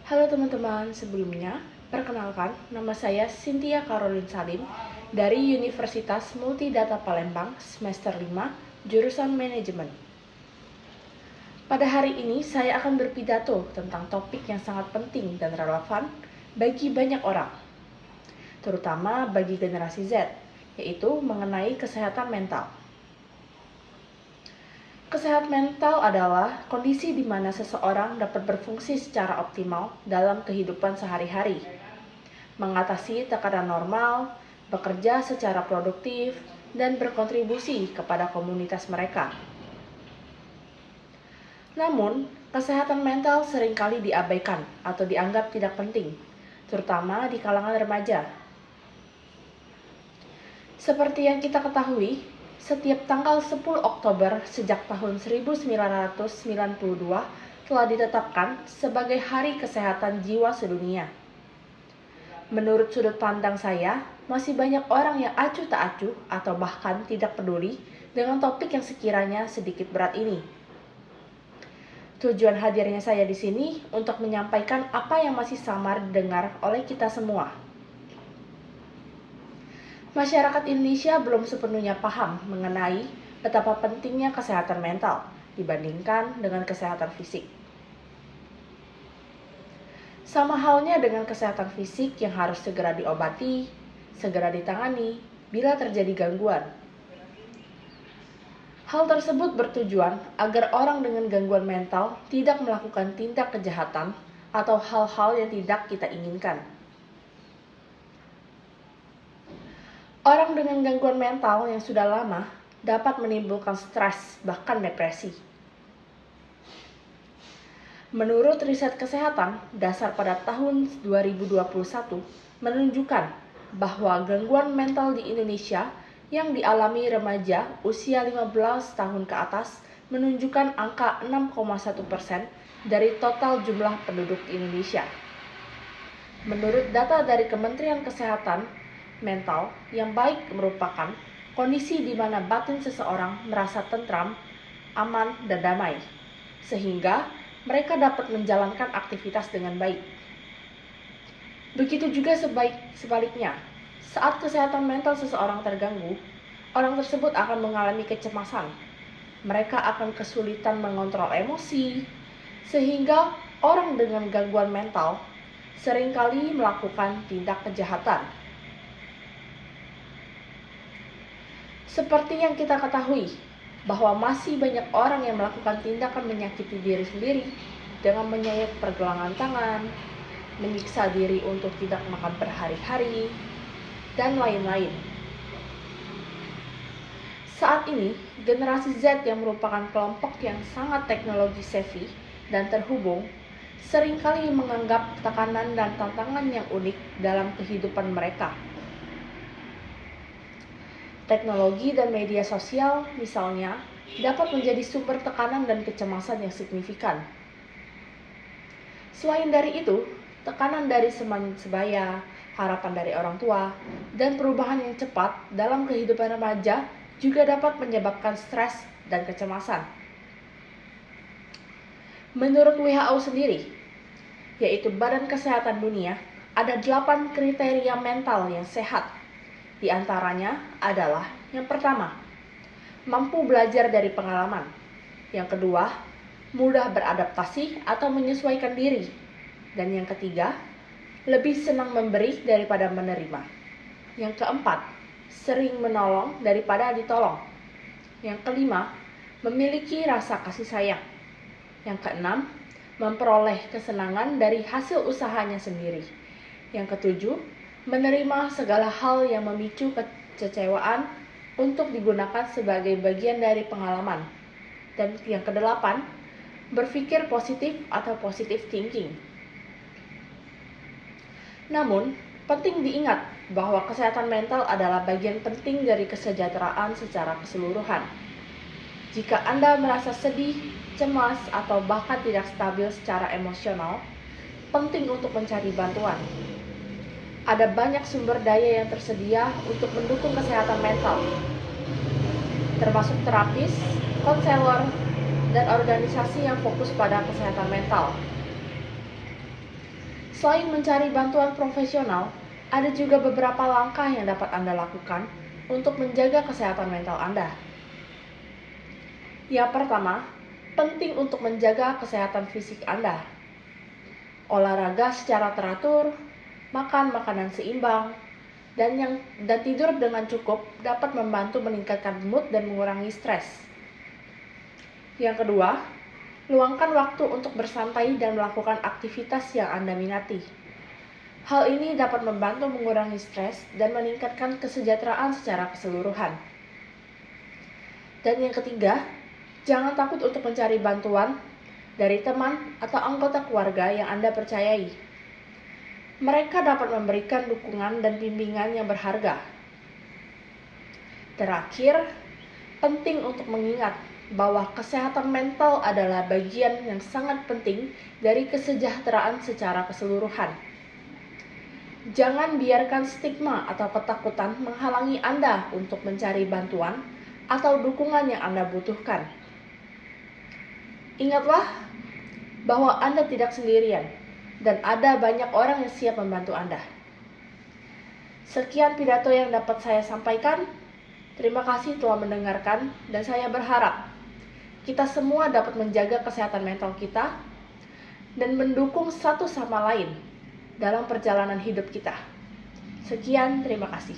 Halo teman-teman, sebelumnya perkenalkan nama saya Cynthia Caroline Salim dari Universitas Multidata Palembang semester 5 jurusan Manajemen. Pada hari ini saya akan berpidato tentang topik yang sangat penting dan relevan bagi banyak orang, terutama bagi generasi Z, yaitu mengenai kesehatan mental. Kesehatan mental adalah kondisi di mana seseorang dapat berfungsi secara optimal dalam kehidupan sehari-hari, mengatasi tekanan normal, bekerja secara produktif, dan berkontribusi kepada komunitas mereka. Namun, kesehatan mental seringkali diabaikan atau dianggap tidak penting, terutama di kalangan remaja. Seperti yang kita ketahui, setiap tanggal 10 Oktober sejak tahun 1992 telah ditetapkan sebagai Hari Kesehatan Jiwa Sedunia. Menurut sudut pandang saya, masih banyak orang yang acuh tak acuh atau bahkan tidak peduli dengan topik yang sekiranya sedikit berat ini. Tujuan hadirnya saya di sini untuk menyampaikan apa yang masih samar didengar oleh kita semua. Masyarakat Indonesia belum sepenuhnya paham mengenai betapa pentingnya kesehatan mental dibandingkan dengan kesehatan fisik. Sama halnya dengan kesehatan fisik yang harus segera diobati, segera ditangani bila terjadi gangguan. Hal tersebut bertujuan agar orang dengan gangguan mental tidak melakukan tindak kejahatan atau hal-hal yang tidak kita inginkan. Orang dengan gangguan mental yang sudah lama dapat menimbulkan stres, bahkan depresi. Menurut riset kesehatan dasar pada tahun 2021 menunjukkan bahwa gangguan mental di Indonesia yang dialami remaja usia 15 tahun ke atas menunjukkan angka 6,1% dari total jumlah penduduk di Indonesia. Menurut data dari Kementerian Kesehatan, mental yang baik merupakan kondisi di mana batin seseorang merasa tentram, aman, dan damai, sehingga mereka dapat menjalankan aktivitas dengan baik. Begitu juga sebaliknya, saat kesehatan mental seseorang terganggu, orang tersebut akan mengalami kecemasan. Mereka akan kesulitan mengontrol emosi, sehingga orang dengan gangguan mental seringkali melakukan tindak kejahatan. Seperti yang kita ketahui, bahwa masih banyak orang yang melakukan tindakan menyakiti diri sendiri dengan menyayat pergelangan tangan, menyiksa diri untuk tidak makan berhari-hari, dan lain-lain. Saat ini, generasi Z yang merupakan kelompok yang sangat teknologi savvy dan terhubung, seringkali menganggap tekanan dan tantangan yang unik dalam kehidupan mereka. Teknologi dan media sosial, misalnya, dapat menjadi sumber tekanan dan kecemasan yang signifikan. Selain dari itu, tekanan dari teman sebaya, harapan dari orang tua, dan perubahan yang cepat dalam kehidupan remaja juga dapat menyebabkan stres dan kecemasan. Menurut WHO sendiri, yaitu Badan Kesehatan Dunia, ada 8 kriteria mental yang sehat. Di antaranya adalah yang pertama, mampu belajar dari pengalaman. Yang kedua, mudah beradaptasi atau menyesuaikan diri. Dan yang ketiga, lebih senang memberi daripada menerima. Yang keempat, sering menolong daripada ditolong. Yang kelima, memiliki rasa kasih sayang. Yang keenam, memperoleh kesenangan dari hasil usahanya sendiri. Yang ketujuh, menerima segala hal yang memicu kekecewaan untuk digunakan sebagai bagian dari pengalaman. Dan yang kedelapan, berpikir positif atau positive thinking. Namun, penting diingat bahwa kesehatan mental adalah bagian penting dari kesejahteraan secara keseluruhan. Jika Anda merasa sedih, cemas, atau bahkan tidak stabil secara emosional, penting untuk mencari bantuan. Ada banyak sumber daya yang tersedia untuk mendukung kesehatan mental, termasuk terapis, konselor, dan organisasi yang fokus pada kesehatan mental. Selain mencari bantuan profesional, ada juga beberapa langkah yang dapat Anda lakukan untuk menjaga kesehatan mental Anda. Yang pertama, penting untuk menjaga kesehatan fisik Anda. Olahraga secara teratur, makan makanan seimbang, dan tidur dengan cukup dapat membantu meningkatkan mood dan mengurangi stres. Yang kedua, luangkan waktu untuk bersantai dan melakukan aktivitas yang Anda minati. Hal ini dapat membantu mengurangi stres dan meningkatkan kesejahteraan secara keseluruhan. Dan yang ketiga, jangan takut untuk mencari bantuan dari teman atau anggota keluarga yang Anda percayai. Mereka dapat memberikan dukungan dan bimbingan yang berharga. Terakhir, penting untuk mengingat bahwa kesehatan mental adalah bagian yang sangat penting dari kesejahteraan secara keseluruhan. Jangan biarkan stigma atau ketakutan menghalangi Anda untuk mencari bantuan atau dukungan yang Anda butuhkan. Ingatlah bahwa Anda tidak sendirian dan ada banyak orang yang siap membantu Anda. Sekian pidato yang dapat saya sampaikan. Terima kasih telah mendengarkan dan saya berharap kita semua dapat menjaga kesehatan mental kita dan mendukung satu sama lain dalam perjalanan hidup kita. Sekian, terima kasih.